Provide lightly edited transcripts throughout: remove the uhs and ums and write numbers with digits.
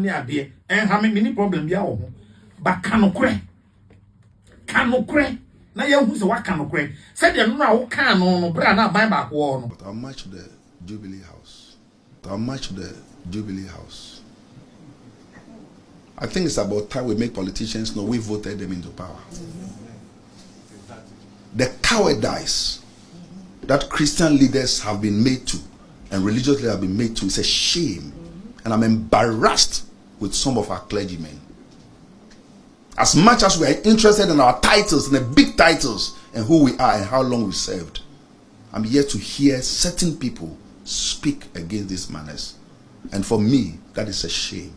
near dear, and having many problem, yeah, but canokre. Now, you who's a what canokre? Said you know, can no brand buy back war. How much the Jubilee House? How much the Jubilee House? I think it's about time we make politicians know we voted them into power. The cowardice that Christian leaders have been made to and religious leaders have been made to is a shame. And I'm embarrassed with some of our clergymen. As much as we are interested in our titles, in the big titles, and who we are and how long we served, I'm yet to hear certain people speak against these manners. And for me, that is a shame.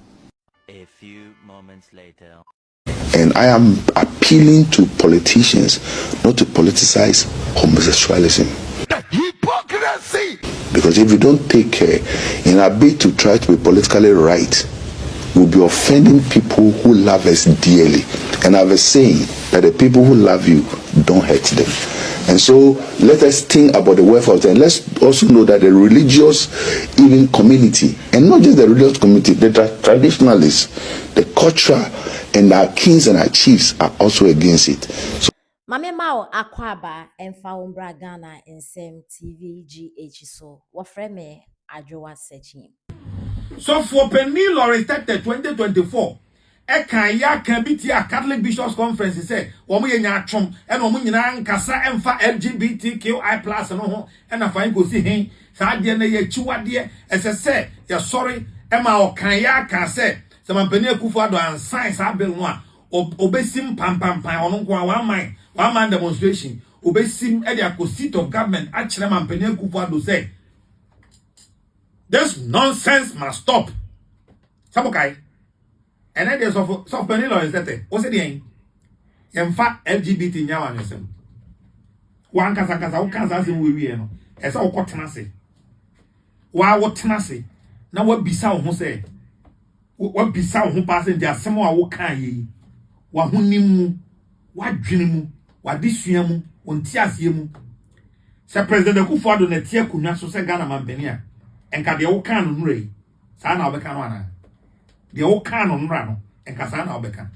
A few moments later. And I am appealing to politicians not to politicize homosexualism. The hypocrisy! Because if we don't take care in our bid to try to be politically right, we'll be offending people who love us dearly. And I have a saying that the people who love you, don't hurt them. And so let us think about the welfare of them. Let's also know that the religious even community, and not just the religious community, the traditionalists, the cultural, and our kings and our chiefs are also against it. So Mame Mao Akwaba and Faumbra Ghana in same TVGH so what frame Addo searching. Sofo Penny Lawrence Tetteh 2024. Ayeka biti a Catholic Bishops Conference say omo yenya atwom e no mo nyina nkasa emfa LGBTQI+ no ho e na fa go si hen sa de na ye chiwade esese ye sorry e ma Ayeka say se mampani Akufo-Addo ansan sa bill no a obesim pam ono nko one man demonstration obesim e dia seat of government a kire mampani Akufo-Addo say this nonsense must stop. Sabokai. And then there's Sofo Penny Lawrence Tetteh. What's it doing? In fact, LGBT nyawa nesem. One kasa we no. Esa okotena se. Wa wotena se. Na wa bisa wo say. Wa bisa wo pass in dia asem a wo kan yi. Wa honim mu, wa dwene mu, wa disua mu, onti ase mu. Se President Akufo-Addo na tie kunwa so se Ghana mampani a. Enka de wo kan no nure. Sa na obeka no ana. De wo kan no nura no. Enka sa na obeka.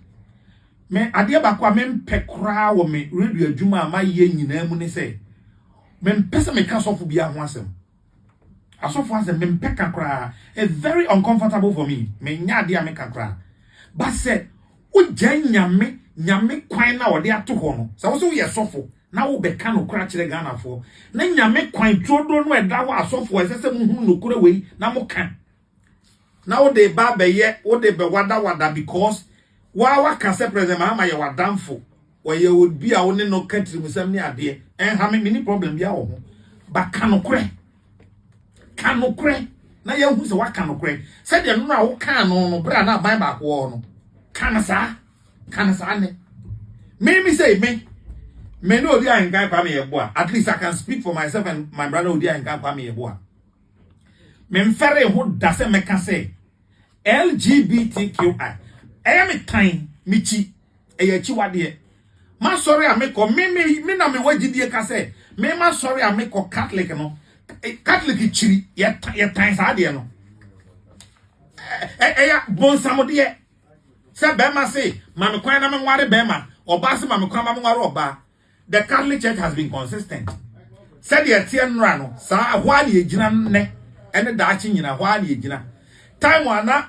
Me ade ba kwa me mpekra wo me radio adwuma a maye nyina mu ne se. Me mpese me ka sofo bia ho asem. Asofo asem me mpeka kra. It's very uncomfortable for me. Me nya ade a me ka kra. But say wo nyame kwan na wo de ato ho no. Sa wo so ye sofo. Na wo beka no kra kire Ghana fo na nyame kwan trodo no eda wo asofo esese muhu no kura wei na mo kan na wo de ba be ye wo de be wada because wa ka se president ma ye wadamfo wo ye would be a wo ne no country musam ni ade en ha me mini problem bia wo ho ba kanokre na ye hu se wa kanokre se de no na wo kan no bra na ban ba ko no kan sa ne me say me no odi anka kwa me yeboa. At least I can speak for myself and my brother odi anka kwa me yeboa. Me mfere ho da se meka say LGBTQI. Eya me tan michi eya chi wade. Ma sorry a me ko me na me wagidie ka say me ma sorry a me ko Catholic no. Catholic chiri ye tan sa de no. Eya bonsam de se be ma say ma me kwan na me nware be ma oba se ma me kwan ma me nware oba. The Catholic Church has been consistent. Said the Etienne Rano, sa while ye jina ne, and the Dachin in a while ye jina. Time wana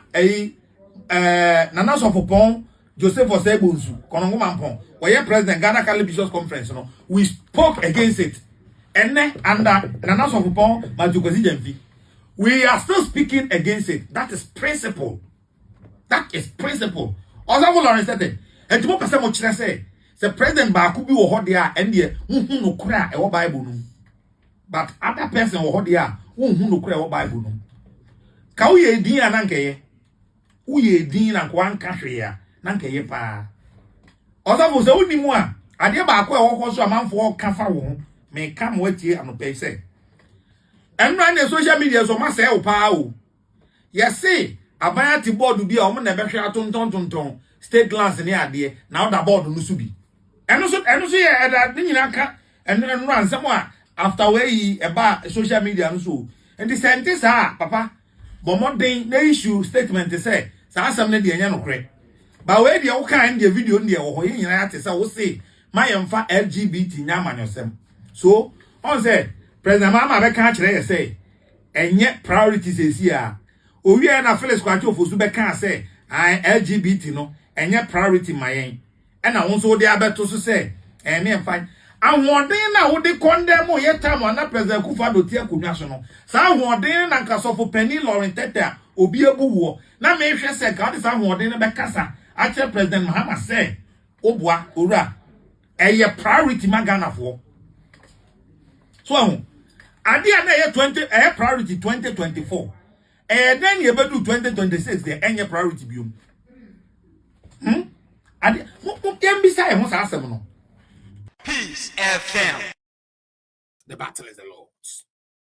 Nana Sofo Joseph Osebunsu, Konongomampon, where President Ghana Catholic Bishops Conference, no, we spoke against it. And under Nana Sofo Majukosi Jemfi, we are still speaking against it. That is principle. Also, Lawrence Tetteh, and to person what say. The president Bakubi wo ho dia and the unhu no kura e wo Bible no. But other person wo ho dia unhu no kura e wo Bible no. Ka wo ye din ana nkeye. Wo ye din na kwa nka hwe ya na nkeye pa. Osafo se woni mu a ade ba akwa e wo ho so amanfo ka fa wo ho. Me ka mo atie anope se. Enra na social media so ma se wo pa o. Yesi abaya ti board bi a o mo na be hwe atonton state glance ni ade na o da board no so bi. Eno so ye eda nyina ka eno ansem a after we eba social media no so and the scientists papa bomoden na issue statement say Sa asem ne de enya nokorɛ. Ba we de wo kan de video ne wo ho yin nyina ate say wo say my yemfa LGBT nyamanyosem. So on say President Mama be kan kire say enye priorities esi a owie na Felix Kwacho Fosu be kan say LGBT no enye priority mayen. E na won so de abeto so say me fine ahoden na wo de condemn o yetam na President Akufo-Addo tie akonwa so no sa ahoden na nka Sofo Penny Lauren Tetteh obi ebuwo na me hwe say ka de sa ahoden na be kasa a President Mahama say obua owura eye priority magana for so ade na ye 20 priority 2024 then ye bedu 2026 the enye priority biom ade mo bisa e ho sa asem no. Peace FM. The battle is the Lord's.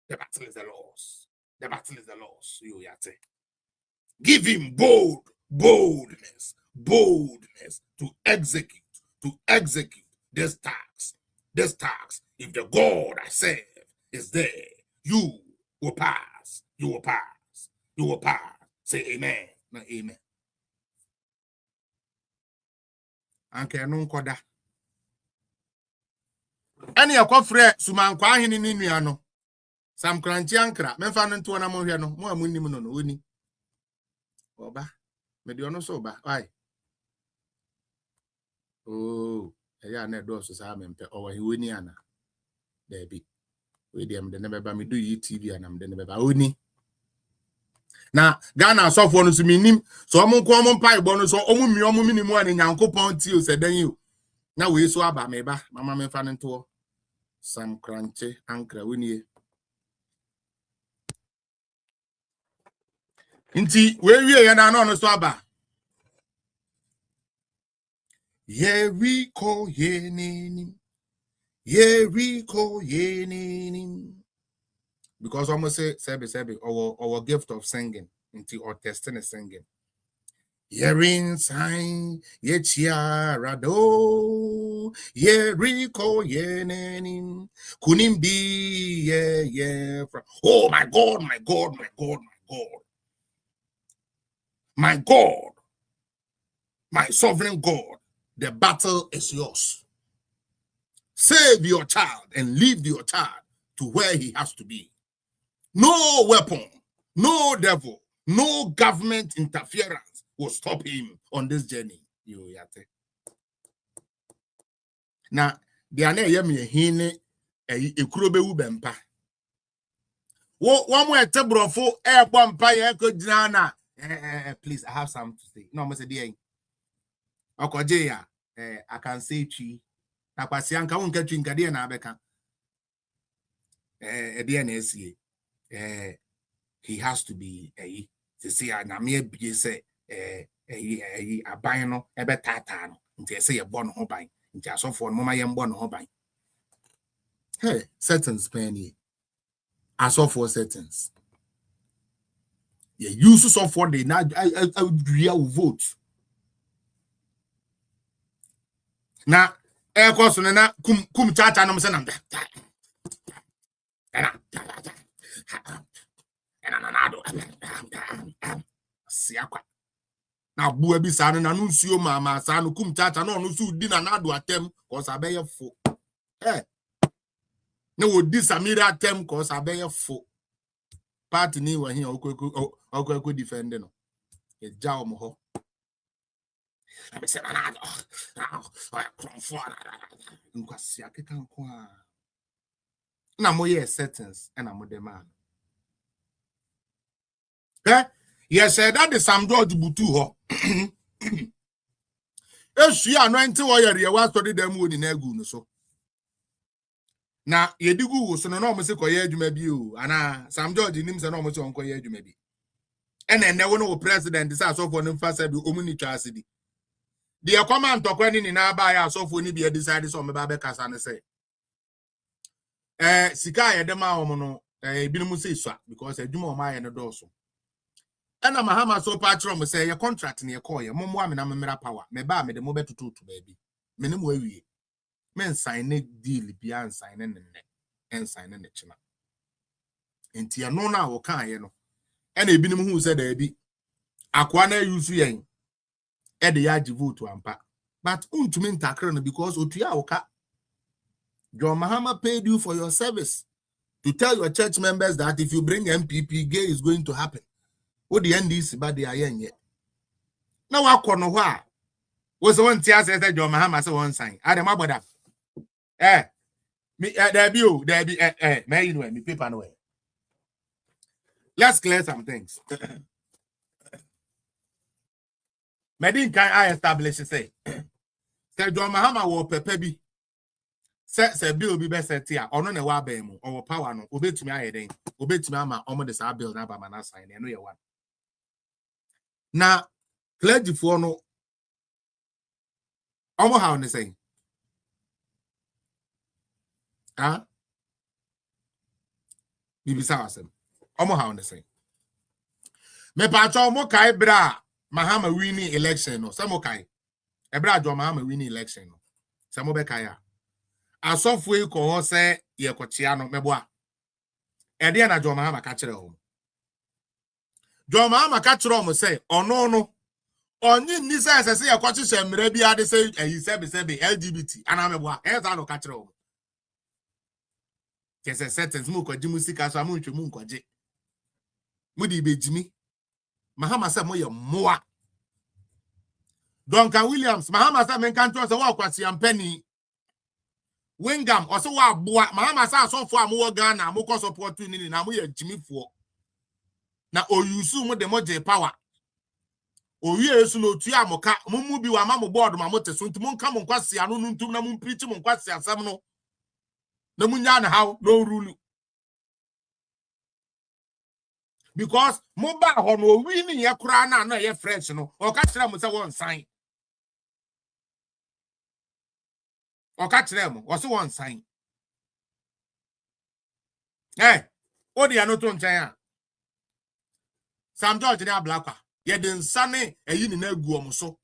The battle is the Lord's. The battle is the Lord's. You yate. Give him boldness to execute this task. This task. If the God I serve is there, you will pass. You will pass. You will pass. Say amen. No, amen. Anke no nkoda. Any akofre sumankwa ahene ni nua no. Sam kranchi ankra. Memfa no nto na mo hwe no. Mo amunnim no no oni. Oba. Me de ono so ba. Why? Oh, eya na do so sa mempe. O wa oni ana. There be. We dem de nebeba me do yi TV ana me de nebeba oni. Na Ghana Sofo no so minim. So omo ko omo mpa igbo no so omo mi omo minimu ani Nyankopon ti o sedan yi. Na we so aba me ba. Mama memfa no nto. Sam kranche ankra woni nti we wie ya na no so aba Yeriko yenini because almost say sebe our gift of singing nti or testing singing Yerin sign yechia rado Yeriko yenenim kunimbi yeah oh my God my sovereign God, the battle is yours. Save your child and leave your child to where he has to be. No weapon, no devil, no government interference will stop him on this journey. Now, the ane yemi hine ekurobe ubempa. One more tebrofo air bompa yeko jana. Please, I have something to say. No, I'm say dear. Okojeya, I can say chi. Na kwasi anka wonka chi nkade na abeka. He has to be to see na me be say aban no ebe tata no. Nti say ye born ho ban. Nti asofo no mama ye born ho ban. Hey, settings penny. Asofo settings. Yeah, use of what they now real vote. Now, air course na kum chacha no senam. Siakwa. Now bua bi sa na nsuo mama sa no kum chacha no su di na nado atem cause abeye fo. Eh. No wo di samira atem cause abeye fo. Party ni wa hin okoko defend no e ja o mo ho am se na nkwasi akeka nko a na mo ye settings and am the man yes that is Sam George Butu ho esu anointing wo yare wa study dem woni na agu no so na yedigu wo so no mo se koye adwuma bi o ana Sam George nim se no mo se on koye adwuma bi ene wo no president say asofo no fa say bi omuni twa ase bi the command Kohweni ni na ba ya asofo ni bi decide so me ba be kasa ne say sika ye dem a wo no binom say swa because adwuma o ma ye no do so ena Mahama so patron mo say ye contract ne ye call ye mo mo amena memera power me ba me de mo betutu ba bi me ne mo awie men sign a deal bia sign and sign ne china enti ano na wo kan ye no ena ebinim hu se da bi akwana yusu yen e de ya vote ampa but untumi ntakre no because otua oka John Mahama paid you for your service to tell your church members that if you bring MPP, gay is going to happen. What the NDC but they are yet. Now I know why. Was the one tear said John Mahama said one sign. I don't know about that. Me there be may you know me paper no way. Let's clear some things. Medin can I establish say John Mahama will pepe se bill be best set here ono na wa ba mu or power no obetumi ayeden obetumi ama omo de sa bill na ba mana sign no ye one na clergy for no omo how ne say bibisa asem omo how ne say me pa cho omo kai bra Mahama winning election no samo kai e bra jo Mahama winning election no samo be kai a Sofo ko se ye kotia no meboa e de na John Mahama ka kire ho John Mahama ka kire ho se ono no onyi ni se ye kochi mre bi ade se ayi sebe LGBT ana meboa e za no ka kire ho kese sentence mu ko jimu sika so amu ntwe mu nkoje mu di bejimi Mahama se mo ye moa Duncan Williams Mahama se men kan to se wa kwasi ampani Wingam also wa boa Mahama sa Sofo amu Ghana amu ko support ni na amu ye jimifo na oyusu mu de moje power owie esu no tu amoka mumu bi wa ma mo board ma mo teso ntum nka mo nkwase anu ntum na mo preach mo nkwase asam no na munya na how no rule because mo ba ho no owi ni ye kura na ye fresh no o ka kire mo se won sign o ka kire mo o se won sign odi anoto nchen a Sam George na Blakwa ye de nsane eyi ni na agu omo so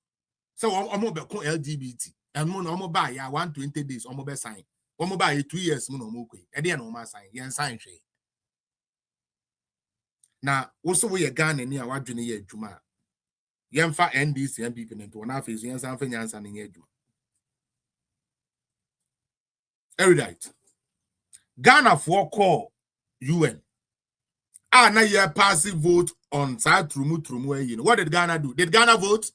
se omo be ko LGBT enu na omo ba ya 120 days omo be sign omo ba ya 2 years mu na omo kwe e de na omo sign ye sign hwe na wo so wo ye Ghana ni a wadwene ye adwuma ye mfa NDC MPP nto na afezu ye san fa nyansa ni ye adwuma erudite Ghana for call UN na ye passive vote on side trumu. What did Ghana do? Did Ghana vote?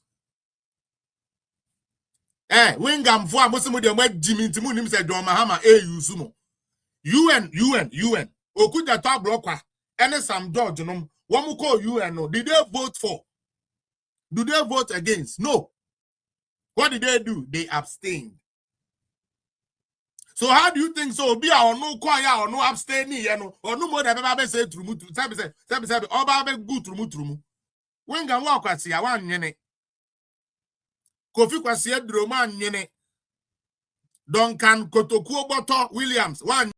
Wingam for Muslimu de wet Jimmy Timunim said John Mahama yusumo. UN. Okuja top blocker. And some George no. One mu call UN no. Did they vote for? Do they vote against? No. What did they do? They abstained. So how do you think so? Be our no choir or no abstaining, or no more than ever say trumu. Sabi, all about good trumu. When can walk at ya 1 minute. Kofi kwasi edroman yene. Duncan Kotokuo Boto Williams 1